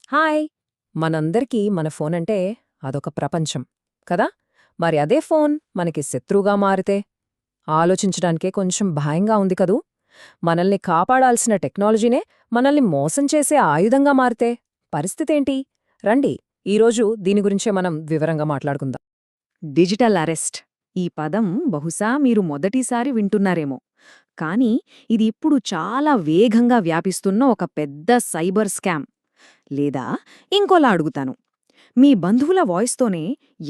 Hi! మనందరికీ మన ఫోనంటే అదొక ప్రపంచం కదా? మరి అదే ఫోన్ మనకి శత్రువుగా మారితే ఆలోచించడానికే కొంచెం భయంగా ఉంది కదూ? మనల్ని కాపాడాల్సిన టెక్నాలజీనే మనల్ని మోసం చేసే ఆయుధంగా మారితే పరిస్థితేంటి? రండి, ఈరోజు దీని గురించే మనం వివరంగా మాట్లాడుకుందాం. డిజిటల్ అరెస్ట్ ఈ పదం బహుశా మీరు మొదటిసారి వింటున్నారేమో కానీ ఇది ఇప్పుడు చాలా వేగంగా వ్యాపిస్తున్న ఒక పెద్ద సైబర్ స్కామ్. లేదా ఇంకోలా అడుగుతాను, మీ బంధువుల వాయిస్తోనే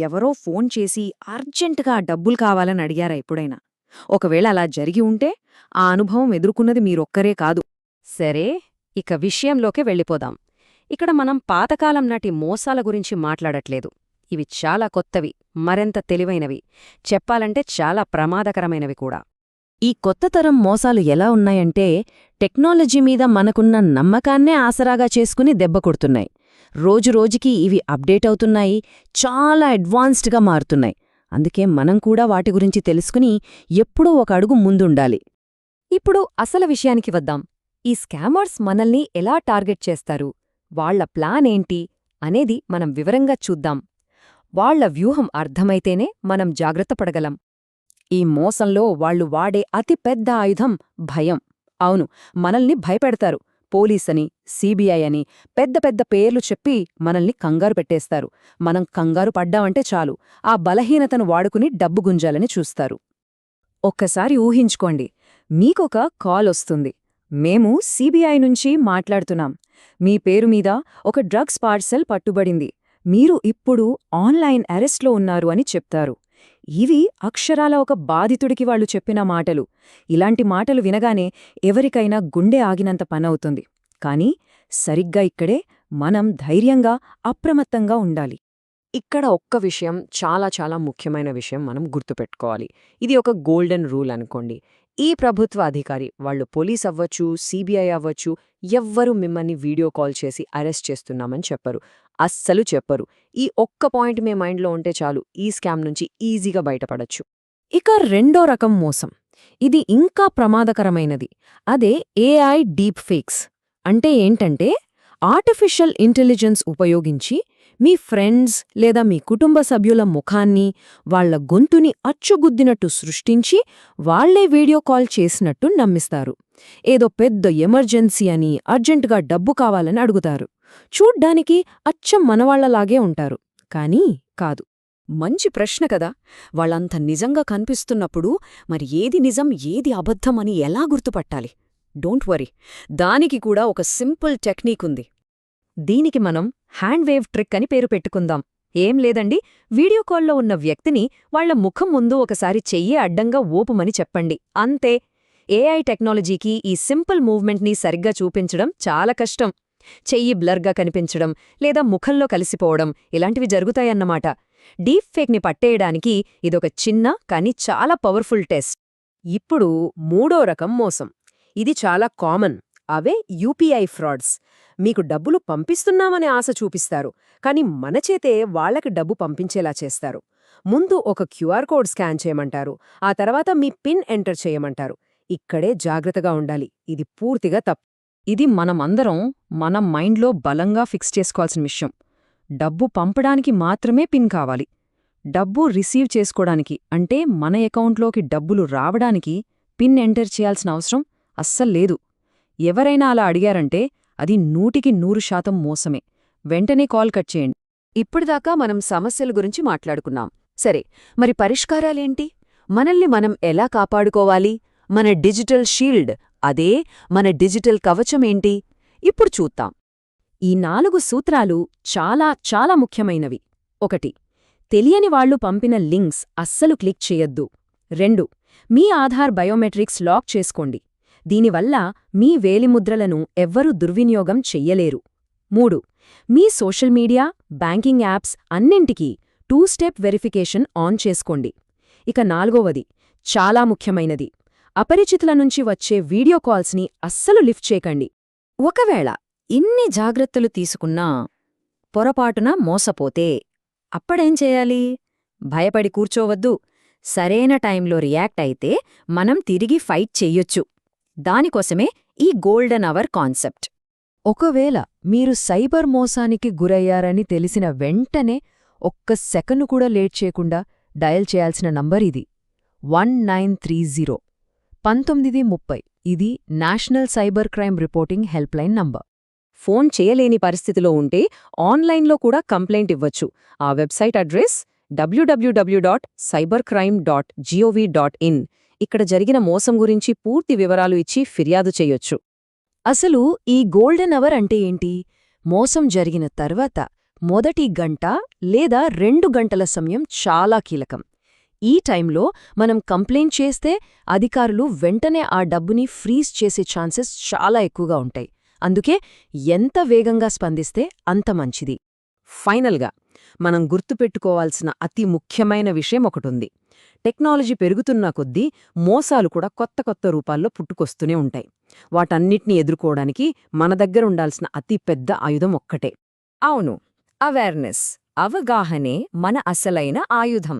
ఎవరో ఫోన్ చేసి అర్జెంటుగా డబ్బులు కావాలని అడిగారా ఎప్పుడైనా? ఒకవేళ అలా జరిగి ఉంటే ఆ అనుభవం ఎదుర్కొన్నది మీరొక్కరే కాదు. సరే, ఇక విషయంలోకే వెళ్ళిపోదాం. ఇక్కడ మనం పాతకాలం నాటి మోసాల గురించి మాట్లాడట్లేదు. ఇవి చాలా కొత్తవి, మరెంత తెలివైనవి, చెప్పాలంటే చాలా ప్రమాదకరమైనవి కూడా. ఈ కొత్త తరం మోసాలు ఎలా ఉన్నాయంటే టెక్నాలజీ మీద మనకున్న నమ్మకాన్నే ఆసరాగా చేసుకుని దెబ్బ కొడుతున్నాయి. రోజురోజుకి ఇవి అప్డేట్ అవుతున్నాయి, చాలా అడ్వాన్స్డ్గా మారుతున్నాయి. అందుకే మనం కూడా వాటి గురించి తెలుసుకుని ఎప్పుడూ ఒక అడుగు ముందుండాలి. ఇప్పుడు అసలు విషయానికి వద్దాం. ఈ స్కామర్స్ మనల్ని ఎలా టార్గెట్ చేస్తారు, వాళ్ల ప్లాన్ ఏంటి అనేది మనం వివరంగా చూద్దాం. వాళ్ల వ్యూహం అర్థమైతేనే మనం జాగ్రత్త పడగలం. ఈ మోసంలో వాళ్ళు వాడే అతిపెద్ద ఆయుధం భయం. అవును, మనల్ని భయపెడతారు. పోలీసని, సిబిఐ అని పెద్ద పెద్ద పేర్లు చెప్పి మనల్ని కంగారు పెట్టేస్తారు. మనం కంగారు పడ్డామంటే చాలు, ఆ బలహీనతను వాడుకుని డబ్బు గుంజాలని చూస్తారు. ఒక్కసారి ఊహించుకోండి, మీకొక కాల్ వస్తుంది. మేము సిబిఐ నుంచి మాట్లాడుతున్నాం. మీ పేరు మీద ఒక డ్రగ్స్ పార్సెల్ పట్టుబడింది. మీరు ఇప్పుడు ఆన్లైన్ అరెస్ట్లో ఉన్నారు అని చెప్తారు. ఇవి అక్షరాల ఒక బాధితుడికి వాళ్ళు చెప్పిన మాటలు. ఇలాంటి మాటలు వినగానే ఎవరికైనా గుండె ఆగినంత పనవుతుంది. కానీ సరిగ్గా ఇక్కడే మనం ధైర్యంగా, అప్రమత్తంగా ఉండాలి. ఇక్కడ ఒక్క విషయం, చాలా చాలా ముఖ్యమైన విషయం మనం గుర్తుపెట్టుకోవాలి. ఇది ఒక గోల్డెన్ రూల్ అనుకోండి. ఈ ప్రభుత్వ అధికారి, వాళ్ళు పోలీస్ అవ్వచ్చు, సిబిఐ అవ్వచ్చు, ఎవ్వరూ మిమ్మల్ని వీడియో కాల్ చేసి అరెస్ట్ చేస్తున్నామని చెప్పరు. అస్సలు చెప్పరు. ఈ ఒక్క పాయింట్ మీ మైండ్లో ఉంటే చాలు, ఈ స్కామ్ నుంచి ఈజీగా బయటపడచ్చు. ఇక రెండో రకం మోసం, ఇది ఇంకా ప్రమాదకరమైనది. అదే ఏఐ డీప్ ఫేక్స్. అంటే ఏంటంటే ఆర్టిఫిషియల్ ఇంటెలిజెన్స్ ఉపయోగించి మీ ఫ్రెండ్స్ లేదా మీ కుటుంబ సభ్యుల ముఖాన్ని, వాళ్ల గొంతుని అచ్చుగుద్దినట్టు సృష్టించి వాళ్లే వీడియో కాల్ చేసినట్టు నమ్మిస్తారు. ఏదో పెద్ద ఎమర్జెన్సీ అని, అర్జెంటుగా డబ్బు కావాలని అడుగుతారు. చూడ్డానికి అచ్చం మనవాళ్లలాగే ఉంటారు, కానీ కాదు. మంచి ప్రశ్న కదా. వాళ్ళంత నిజంగా కనిపిస్తున్నప్పుడు మరి ఏది నిజం, ఏది అబద్ధం అని ఎలా గుర్తుపట్టాలి? డోంట్ వరీ, దానికి కూడా ఒక సింపుల్ టెక్నిక్ ఉంది. దీనికి మనం హ్యాండ్ వేవ్ ట్రిక్ అని పేరు పెట్టుకుందాం. ఏం లేదండి, వీడియో కాల్లో ఉన్న వ్యక్తిని వాళ్ల ముఖం ముందు ఒకసారి చెయ్యి అడ్డంగా ఊపుమని చెప్పండి, అంతే. ఏఐ టెక్నాలజీకి ఈ సింపుల్ మూవ్మెంట్ని సరిగ్గా చూపించడం చాలా కష్టం. చెయ్యి బ్లర్గా కనిపించడం లేదా ముఖంలో కలిసిపోవడం ఇలాంటివి జరుగుతాయన్నమాట. డీప్ ఫేక్ని పట్టేయడానికి ఇదొక చిన్న కానీ చాలా పవర్ఫుల్ టెస్ట్. ఇప్పుడు మూడో రకం మోసం, ఇది చాలా కామన్. అవే యూపీఐ ఫ్రాడ్స్. మీకు డబ్బులు పంపిస్తున్నామనే ఆశ చూపిస్తారు, కాని మనచేతే వాళ్లకి డబ్బు పంపించేలా చేస్తారు. ముందు ఒక క్యూఆర్ కోడ్ స్కాన్ చేయమంటారు, ఆ తర్వాత మీ పిన్ ఎంటర్ చేయమంటారు. ఇక్కడే జాగ్రత్తగా ఉండాలి, ఇది పూర్తిగా తప్పు. ఇది మనమందరం మన మైండ్లో బలంగా ఫిక్స్ చేసుకోవాల్సిన విషయం. డబ్బు పంపడానికి మాత్రమే పిన్ కావాలి. డబ్బు రిసీవ్ చేసుకోవడానికి, అంటే మన అకౌంట్లోకి డబ్బులు రావడానికి పిన్ ఎంటర్ చేయాల్సిన అవసరం అస్సల్లేదు. ఎవరైనా అలా అడిగారంటే అది 100% మోసమే. వెంటనే కాల్ కట్ చేయండి. ఇప్పటిదాకా మనం సమస్యల గురించి మాట్లాడుకున్నాం. సరే, మరి పరిష్కారాలేంటి? మనల్ని మనం ఎలా కాపాడుకోవాలి? మన డిజిటల్ షీల్డ్, అదే మన డిజిటల్ కవచమేంటి? ఇప్పుడు చూద్దాం. ఈ 4 సూత్రాలు చాలా చాలా ముఖ్యమైనవి. 1. తెలియని వాళ్లు పంపిన లింక్స్ అస్సలు క్లిక్ చేయొద్దు. 2. మీ ఆధార్ బయోమెట్రిక్స్ లాక్ చేసుకోండి. దీనివల్ల మీ వేలిముద్రలను ఎవ్వరూ దుర్వినియోగం చెయ్యలేరు. 3. మీ సోషల్ మీడియా, బ్యాంకింగ్ యాప్స్ అన్నింటికీ 2 స్టెప్ వెరిఫికేషన్ ఆన్ చేసుకోండి. ఇక 4వది, చాలా ముఖ్యమైనది, అపరిచితుల నుంచి వచ్చే వీడియో కాల్స్ని అస్సలు లిఫ్ట్ చేయకండి. ఒకవేళ ఇన్ని జాగ్రత్తలు తీసుకున్నా పొరపాటున మోసపోతే అప్పుడేం చేయాలి? భయపడి కూర్చోవద్దు. సరైన టైంలో రియాక్ట్ అయితే మనం తిరిగి ఫైట్ చెయ్యొచ్చు. దానికోసమే ఈ గోల్డెన్ అవర్ కాన్సెప్ట్. ఒకవేళ మీరు సైబర్ మోసానికి గురయ్యారని తెలిసిన వెంటనే ఒక్క సెకను కూడా లేట్ చేయకుండా డయల్ చేయాల్సిన నంబర్ ఇది 1930 1930. ఇది national cyber crime reporting helpline number. Phone చేయలేని పరిస్థితిలో ఉంటే ఆన్లైన్లో కూడా కంప్లైంట్ ఇవ్వచ్చు. ఆ వెబ్సైట్ అడ్రస్ www.cybercrime.gov.in. ఇక్కడ జరిగిన మోసం గురించి పూర్తి వివరాలు ఇచ్చి ఫిర్యాదు చేయొచ్చు. అసలు ఈ గోల్డెన్ అవర్ అంటే ఏంటి? మోసం జరిగిన తర్వాత మొదటి గంట లేదా 2 గంటల సమయం చాలా కీలకం. ఈ టైంలో మనం కంప్లైంట్ చేస్తే అధికారులు వెంటనే ఆ డబ్బుని ఫ్రీజ్ చేసే ఛాన్సెస్ చాలా ఎక్కువగా ఉంటాయి. అందుకే ఎంత వేగంగా స్పందిస్తే అంత మంచిది. ఫైనల్గా మనం గుర్తుపెట్టుకోవాల్సిన అతి ముఖ్యమైన విషయం ఒకటుంది. టెక్నాలజీ పెరుగుతున్న కొద్దీ మోసాలు కూడా కొత్త కొత్త రూపాల్లో పుట్టుకొస్తూనే ఉంటాయి. వాటన్నిటినీ ఎదుర్కోవడానికి మన దగ్గర ఉండాల్సిన అతి పెద్ద ఆయుధం ఒక్కటే. అవును, అవేర్నెస్, అవగాహనే మన అసలైన ఆయుధం.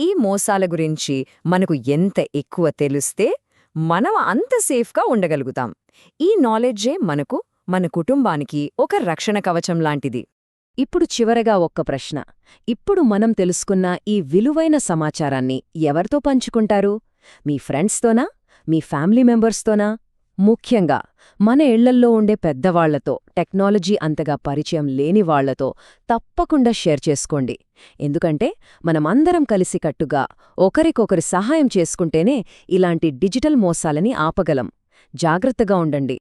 ఈ మోసాల గురించి మనకు ఎంత ఎక్కువ తెలిస్తే మనం అంత సేఫ్గా ఉండగలుగుతాం. ఈ నాలెడ్జే మనకు, మన కుటుంబానికి ఒక రక్షణ కవచం లాంటిది. ఇప్పుడు చివరగా ఒక్క ప్రశ్న. ఇప్పుడు మనం తెలుసుకున్న ఈ విలువైన సమాచారాన్ని ఎవరితో పంచుకుంటారు? మీ ఫ్రెండ్స్తోనా? మీ ఫ్యామిలీ మెంబర్స్తోనా? ముఖ్యంగా మన ఇళ్లల్లో ఉండే పెద్దవాళ్లతో, టెక్నాలజీ అంతగా పరిచయం లేని వాళ్లతో తప్పకుండా షేర్ చేసుకోండి. ఎందుకంటే మనమందరం కలిసికట్టుగా ఒకరికొకరి సహాయం చేసుకుంటేనే ఇలాంటి డిజిటల్ మోసాలని ఆపగలం. జాగ్రత్తగా ఉండండి.